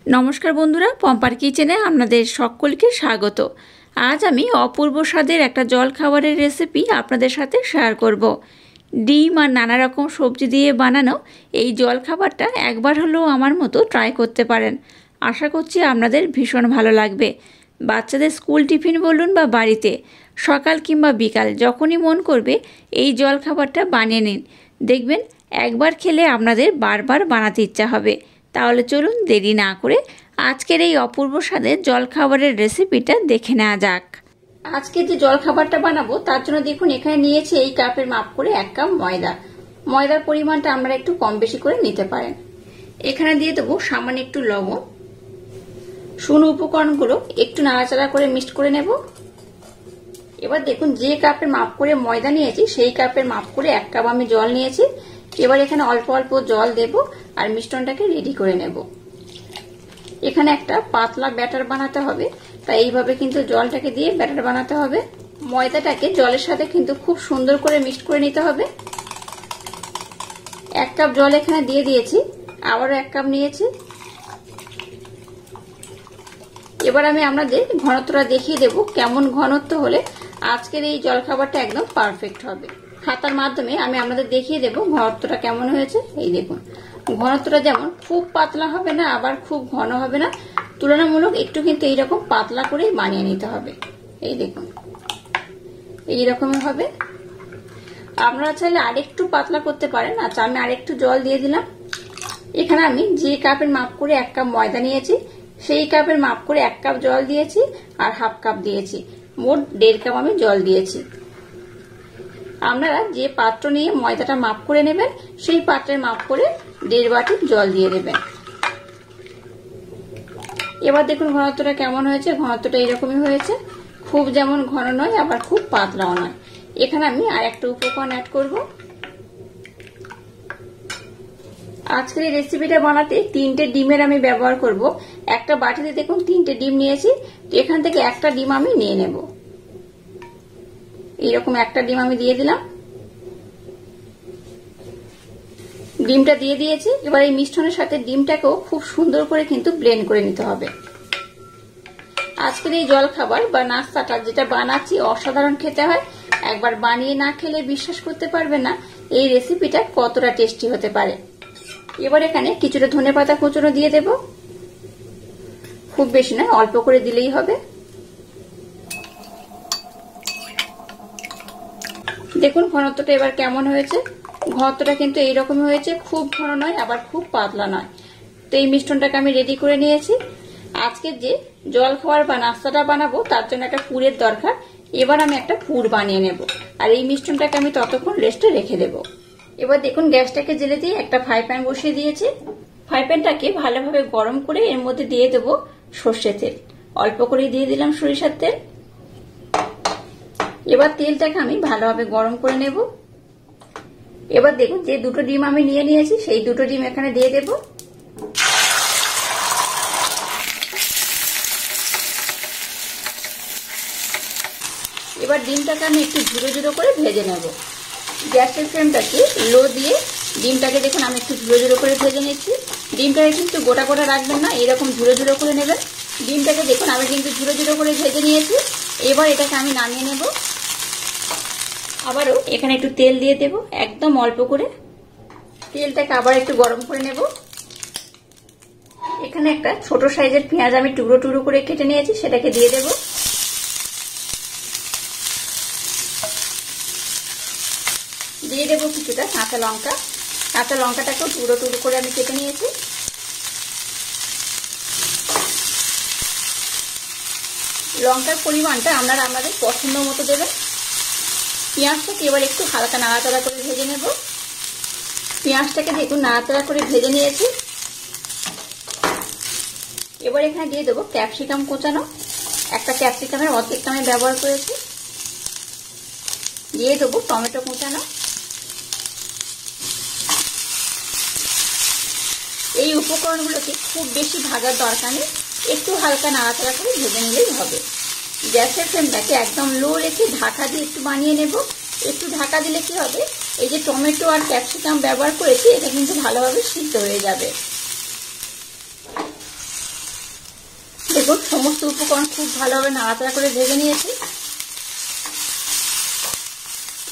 नमस्कार बंधुरा पम्पार किचेने आपनादेर सकलके स्वागत। आज आमी अपूर्व स्वादेर एकटा जलखाबारेर रेसिपि आपनादेर साथे शेयर करब। डिम और नाना रकम सब्जी दिए बानानो एई जलखाबारटा एकबार हलेओ आमार मतो ट्राई करते पारेन। आशा करछि आपनादेर भीषण भालो लागबे। बाच्चादेर स्कूल टिफिन बोलुन बा बाड़ीते सकाल किंबा बिकाल जखोनी मन करबे एई जलखाबारटा बानिये निन, देखबेन एकबार खेले आपनादेर बार बार बानाते इच्छा हबे। ताहले चलुन देरी ना करे आजकेर এই অপূর্ব স্বাদের জলখাবারের রেসিপিটা দেখে নেওয়া যাক। আজকে যে জলখাবারটা বানাবো তার জন্য দেখুন এখানে নিয়েছি এই কাপের মাপ করে 1 কাপ ময়দা। ময়দার পরিমাণটা আমরা একটু কম বেশি করে নিতে পারেন। এখানে দিয়ে দেব সামান্য একটু লবণ। শুকনো উপকরণগুলো একটু নাড়াচাড়া করে মিক্স করে নেব। এবার দেখুন যে কাপের মাপ করে ময়দা নিয়েছি সেই কাপের মাপ করে 1 কাপ আমি জল নিয়েছি। এবার এখানে অল্প অল্প জল দেব আর মিশ্রণটাকে রেডি করে নেব। এখানে একটা পাতলা ব্যাটার বানাতে হবে, তাই এইভাবে কিন্তু জলটাকে দিয়ে ব্যাটার বানাতে হবে। ময়দাটাকে জলের সাথে কিন্তু খুব সুন্দর করে মিক্স করে নিতে হবে। 1 কাপ জল এখানে দিয়ে দিয়েছি, আবারও 1 কাপ নিয়েছি। এবার আমি আপনাদের ঘনত্বটা দেখিয়ে দেব কেমন ঘনত্ব হলে আজকের এই জলখাবারটা একদম পারফেক্ট হবে। খাতার মাধ্যমে আমি আপনাদের দেখিয়ে দেব ঘনত্বটা কেমন হয়েছে। এই দেখুন ঘনত্বটা যেমন খুব পাতলা হবে না আবার খুব ঘন হবে না, তুলনামূলক একটু কিন্তু এইরকম পাতলা করে বানিয়ে নিতে হবে। এই দেখুন এইরকমই হবে। আপনারা চাইলে আরেকটু পাতলা করতে পারেন। আচ্ছা আমি আরেকটু জল দিয়ে দিলাম। এখানে আমি যে কাপের মাপ করে 1 কাপ ময়দা নিয়েছি সেই কাপের মাপ করে 1 কাপ জল দিয়েছি আর হাফ কাপ দিয়েছি, মোট 1.5 কাপ আমি জল দিয়েছি। আপনারা যে পাত্র নিয়ে ময়দাটা মাপ করে নেবেন সেই পাত্রের মাপ করে 1.5 বাটি জল দিয়ে দেবেন। এবার দেখুন ঘনত্বটা কেমন হয়েছে। ঘনত্বটা এরকমই হয়েছে, খুব যেমন ঘন নয় আবার খুব পাতলাও নয়। এখানে আমি আর একটা উপকরণ অ্যাড করব। আজকের এই রেসিপিটা বানাতে 3টে ডিমের আমি ব্যবহার করব। একটা বাটিতে দেখুন 3টে ডিম নিয়েছি, তো এখান থেকে একটা ডিম আমি নিয়ে নেব। এইরকম একটা ডিম আমি দিয়ে দিলাম। ডিমটা দিয়ে দিয়েছি। এবার এই মিশ্রণের সাথে ডিমটাকেও খুব সুন্দর করে কিন্তু ব্লেন্ড করে নিতে হবে। আজকের এই জলখাবার বা নাস্তাটা যেটা বানাচ্ছি অসাধারণ খেতে হয়। একবার বানিয়ে না খেলে বিশ্বাস করতে পারবে না এই রেসিপিটা কতটা টেস্টি হতে পারে। এবার এখানে কিছুটা ধনেপাতা কুচনো দিয়ে দেব, খুব বেশি নয় অল্প করে দিলেই হবে। দেখুন ঘনত্বটা এবার কেমন হয়েছে। ঘনত্বটা কিন্তু এইরকমই হয়েছে, খুব ঘন নয় আবার খুব পাতলা নয়। তো এই মিশ্রণটাকে আমি রেডি করে নিয়েছি। আজকের যে জলখাবার বা নাস্তাটা বানাবো তার জন্য একটা পুরের দরকার। এবার আমি একটা পুর বানিয়ে নেব আর এই মিশ্রণটাকে আমি ততক্ষণ রেস্টে রেখে দেব। এবার দেখুন গ্যাসটাকে জ্বেলে দিয়ে একটা ফ্রাই প্যান বসিয়ে দিয়েছি। ফ্রাই প্যানটাকে ভালোভাবে গরম করে এর মধ্যে দিয়ে দেব সর্ষের তেল। অল্প করে দিয়ে দিলাম সরিষার তেল। এবার তেলটাকে আমি ভালোভাবে গরম করে নেব। এবার দেখুন যে 2টো ডিম আমি নিয়ে নিয়েছি সেই 2টো ডিম এখানে দিয়ে দেব। এবার ডিমটাকে আমি একটু ঝুড়ো ঝুড়ো করে ভেজে নেব। গ্যাসের ফ্লেমটাকে লো দিয়ে ডিমটাকে দেখুন আমি একটু ঝুড়ো ঝুড়ো করে ভেজে নিচ্ছি। ডিমটাকে কিন্তু গোটা গোটা রাখবেন না, এরকম ঝুড়ো ঝুড়ো করে নেবেন। ডিমটাকে দেখুন আমি কিন্তু ঝুড়ো ঝুড়ো করে ভেজে নিয়েছি। এবার এটাকে আমি নামিয়ে নেব। আবারও এখানে একটু তেল দিয়ে দেব, একদম অল্প করে। তেলটাকে আবার একটু গরম করে নেব। এখানে একটা ছোট সাইজের পেঁয়াজ আমি টুকরো টুকরো করে কেটে নিয়েছি, সেটাকে দিয়ে দেব। দিয়ে দেব কিছুটা কাঁচা লঙ্কা। কাঁচা লঙ্কাটাকেও টুকরো টুকরো করে আমি কেটে নিয়েছি। লঙ্কার পরিমাণটা আপনারা আপনাদের পছন্দ মতো দেবেন। পেঁয়াজটাকে এবার একটু হালকা নাড়াচাড়া করে ভেজে নেব। পেঁয়াজটাকে দেখুন নাড়াচাড়া করে ভেজে নিয়েছি। এবার এখানে দিয়ে দেবো ক্যাপসিকাম কোচানো। একটা ক্যাপসিকামের অর্ধেকটা আমি ব্যবহার করেছি। দিয়ে দেবো টমেটো কোচানো। এই উপকরণগুলোকে খুব বেশি ভাজার দরকার নেই, একটু হালকা নাড়াচাড়া করে ভেজে নিলেই হবে। গ্যাসের ফ্লেমটাকে একদম লো রেখে ঢাকা দিয়ে একটু বানিয়ে নেব। একটু ঢাকা দিলে কি হবে, এই যে টমেটো আর ক্যাপসিকাম ব্যবহার করেছি এটা কিন্তু ভালোভাবে সিদ্ধ হয়ে যাবে। দেখুন সমস্ত উপকরণ খুব ভালোভাবে নাড়াচাড়া করে ভেজে নিয়েছি।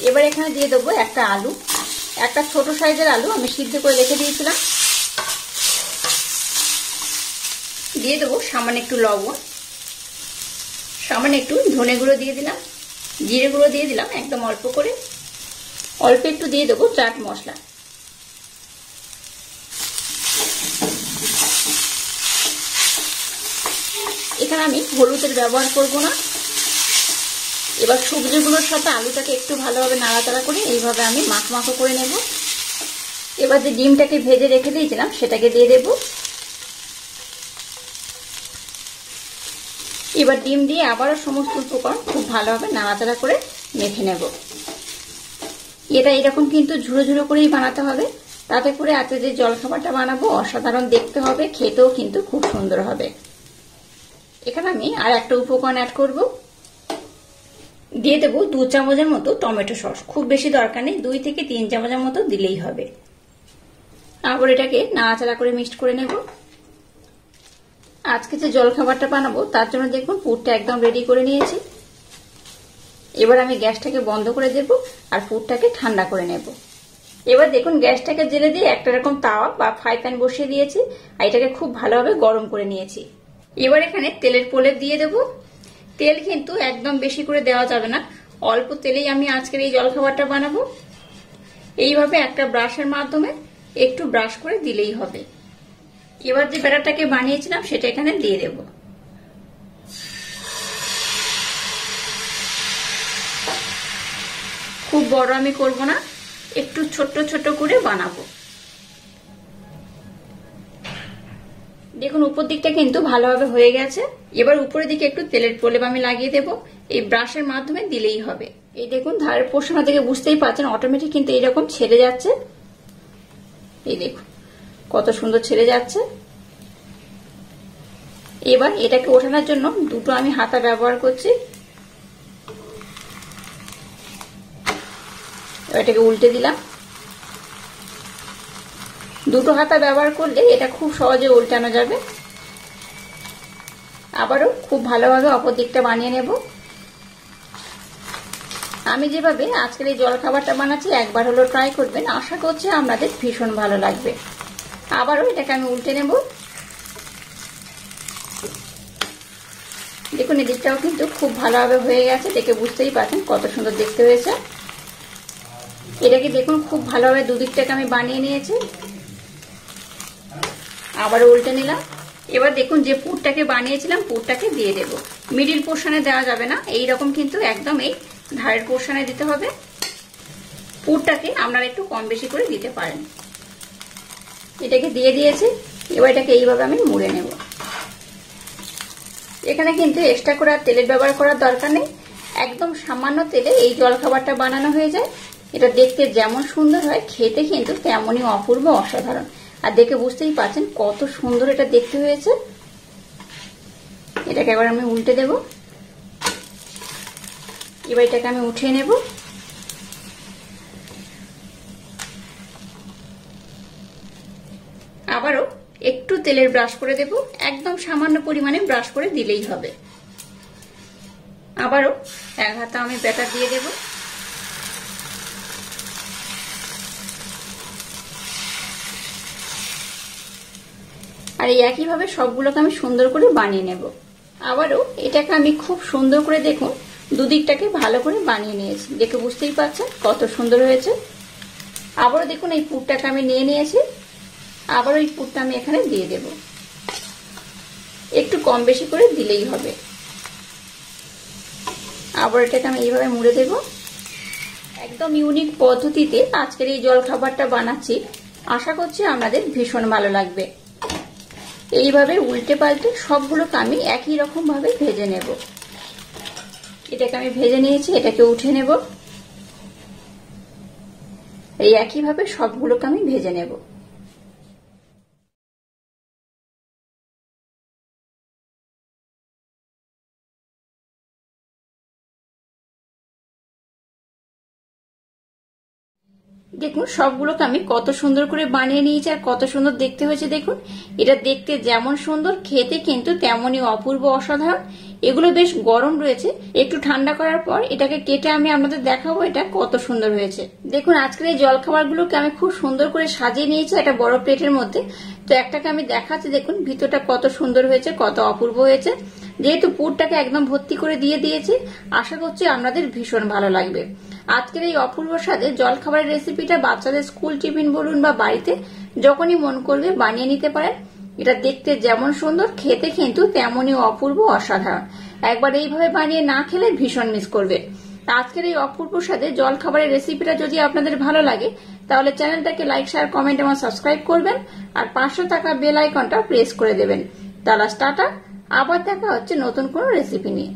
এবার এখানে দিয়ে দেবো একটা আলু, একটা ছোট সাইজের আলু আমি সিদ্ধ করে রেখে দিয়েছিলাম। দিয়ে দেবো সামান্য একটু লবণ, সামান্য একটু ধনে গুঁড়ো দিয়ে দিলাম, জিরে গুঁড়ো দিয়ে দিলাম একদম অল্প করে, অল্প একটু দিয়ে দেবো চাট মশলা। এখানে আমি হলুদের ব্যবহার করব না। এবার সবজিগুলোর সাথে আলুটাকে একটু ভালোভাবে নাড়াচাড়া করে এইভাবে আমি মাখো করে নেব। এবার যে ডিমটাকে ভেজে রেখে দিয়েছিলাম সেটাকে দিয়ে দেব। এবার ডিম দিয়ে আবারও সমস্ত উপকরণ খুব ভালোভাবে নাড়াচাড়া করে মেখে নেব। এটা এরকম কিন্তু ঝুড়ো ঝুড়ো করেই বানাতে হবে, তাতে করে আজকে যে জলখাবারটা বানাবো অসাধারণ দেখতে হবে, খেতেও কিন্তু খুব সুন্দর হবে। এখানে আমি আর একটা উপকরণ অ্যাড করব। দিয়ে দেবো 2 চামচের মতো টমেটো সস, খুব বেশি দরকার নেই, 2 থেকে 3 চামচের মতো দিলেই হবে। আবার এটাকে নাড়াচাড়া করে মিক্সড করে নেব। আজকে যে জলখাবারটা বানাবো তার জন্য দেখুন পুরটা একদম রেডি করে নিয়েছি। এবার আমি গ্যাসটাকে বন্ধ করে দেব আর পুরটাকে ঠান্ডা করে নেব। এবার দেখুন গ্যাসটাকে জেলে দিয়ে একটা রকম তাওয়া বা ফ্রাই প্যান বসিয়ে দিয়েছি আর এটাকে খুব ভালোভাবে গরম করে নিয়েছি। এবার এখানে তেলের প্রলেপ দিয়ে দেব। তেল কিন্তু একদম বেশি করে দেওয়া যাবে না, অল্প তেলেই আমি আজকের এই জলখাবারটা বানাবো। এইভাবে একটা ব্রাশের মাধ্যমে একটু ব্রাশ করে দিলেই হবে। এবার যে ব্যাটারটাকে বানিয়েছিলাম সেটা এখানে দিয়ে দেব। খুব বড় আমি করব না, একটু ছোট ছোট করে বানাবো। দেখুন উপর দিকটা কিন্তু ভালোভাবে হয়ে গেছে। এবার উপরের দিকে একটু তেলের প্রলেপ আমি লাগিয়ে দেব, এই ব্রাশের মাধ্যমে দিলেই হবে। এই দেখুন ধারের পোর্শন থেকে বুঝতেই পারছেন অটোমেটিক কিন্তু এইরকম ছেড়ে যাচ্ছে। এই দেখুন কত সুন্দর ছেড়ে যাচ্ছে। এবার এটাকে ওঠানোর জন্য দুটো আমি হাতা ব্যবহার করছি। এটাকে উল্টে দিলাম। দুটো হাতা ব্যবহার করলে এটা খুব সহজে উল্টানো যাবে। আবারও খুব ভালোভাবে অপর দিকটা বানিয়ে নেব। আমি যেভাবে আজকের এই জলখাবারটা বানাচ্ছি একবার হলো ট্রাই করবেন, আশা করছি আপনাদের ভীষণ ভালো লাগবে। আবারও এটাকে আমি উল্টে নেব। দেখুন এদিকটাও কিন্তু খুব ভালোভাবে হয়ে গেছে, দেখে বুঝতেই পারছেন কত সুন্দর দেখতে হয়েছে। এটাকে দেখুন খুব ভালোভাবে দুদিকটাকে আমি বানিয়ে নিয়েছি। আবার উল্টে নিলাম। এবার দেখুন যে পুরটাকে বানিয়েছিলাম পুরটাকে দিয়ে দেব। মিডিল পোর্শনে দেওয়া যাবে না, এইরকম কিন্তু একদম এই ধারের পোর্শনে দিতে হবে। পুরটাকে আপনারা একটু কম বেশি করে দিতে পারেন। এটাকে দিয়ে দিয়েছি। এবার এটাকে এইভাবে আমি মুড়ে নেব। এখানে কিন্তু এক্সট্রা করে আর তেলের ব্যবহার করার দরকার নেই, একদম সামান্য তেলে এই জলখাবারটা বানানো হয়ে যায়। এটা দেখতে যেমন সুন্দর হয় খেতে কিন্তু তেমনই অপূর্ব অসাধারণ। আর দেখে বুঝতেই পারছেন কত সুন্দর এটা দেখতে হয়েছে। এটাকে এবার আমি উল্টে দেব। এবার এটাকে আমি উঠিয়ে নেব। আবারও একটু তেলের ব্রাশ করে দেব, একদম সামান্য পরিমাণে ব্রাশ করে দিলেই হবে। আবারও এক হাতা আমি ব্যাটার দিয়ে দেব। আর এই একইভাবে সবগুলোকে আমি সুন্দর করে বানিয়ে নেব। আবারও এটাকে আমি খুব সুন্দর করে দেখুন দুদিকটাকে ভালো করে বানিয়ে নিয়েছি, দেখে বুঝতেই পারছেন কত সুন্দর হয়েছে। আবারও দেখুন এই পুরটাকে আমি নিয়ে নিয়েছি। আবার ওই পুরটা আমি এখানে দিয়ে দেব, একটু কম বেশি করে দিলেই হবে। আবার এটাকে আমি এইভাবে মুড়ে দেব। একদম ইউনিক পদ্ধতিতে আজকের এই জলখাবারটা বানাচ্ছি, আশা করছি আপনাদের ভীষণ ভালো লাগবে। এইভাবে উল্টে পাল্টে সবগুলোকে আমি একই রকম ভাবে ভেজে নেব। এটাকে আমি ভেজে নিয়েছি, এটাকে উঠে নেব। এই একইভাবে সবগুলোকে আমি ভেজে নেব। দেখুন সবগুলোকে আমি কত সুন্দর করে বানিয়ে নিয়েছি আর কত সুন্দর দেখতে হয়েছে। দেখুন এটা দেখতে যেমন সুন্দর, খেতে কিন্তু তেমনই অপূর্ব, অসাধারণ। এগুলো বেশ গরম রয়েছে, একটু ঠান্ডা করার পর এটাকে কেটে আমি আপনাদের দেখাবো এটা কত সুন্দর হয়েছে। দেখুন আজকের এই জলখাবারগুলোকে আমি খুব সুন্দর করে সাজিয়ে নিয়েছি একটা বড় প্লেটের মধ্যে। তো একটাকে আমি দেখাচ্ছি, দেখুন ভিতরটা কত সুন্দর হয়েছে, কত অপূর্ব হয়েছে। যেহেতু পুরটাকে একদম ভর্তি করে দিয়ে দিয়েছি, আশা করছি আপনাদের ভীষণ ভালো লাগবে। আজকের এই অপূর্ব স্বাদের জলখাবারের রেসিপিটা বাচ্চাদের স্কুল টিফিন বলুন বা বাড়িতে যখনই মন করবে বানিয়ে নিতে পারেন। এটা দেখতে যেমন সুন্দর, খেতে কিন্তু তেমনই অপূর্ব, অসাধারণ। একবার এইভাবে বানিয়ে না খেলে ভীষণ মিস করবে। আজকের এই অপূর্ব স্বাদের জলখাবারের রেসিপিটা যদি আপনাদের ভালো লাগে তাহলে চ্যানেলটাকে লাইক, শেয়ার, কমেন্ট এবং সাবস্ক্রাইব করবেন আর পাশে থাকা বেল আইকনটা প্রেস করে দেবেন। তাহলে টাটা, আবার দেখা হচ্ছে নতুন কোনো রেসিপি নিয়ে।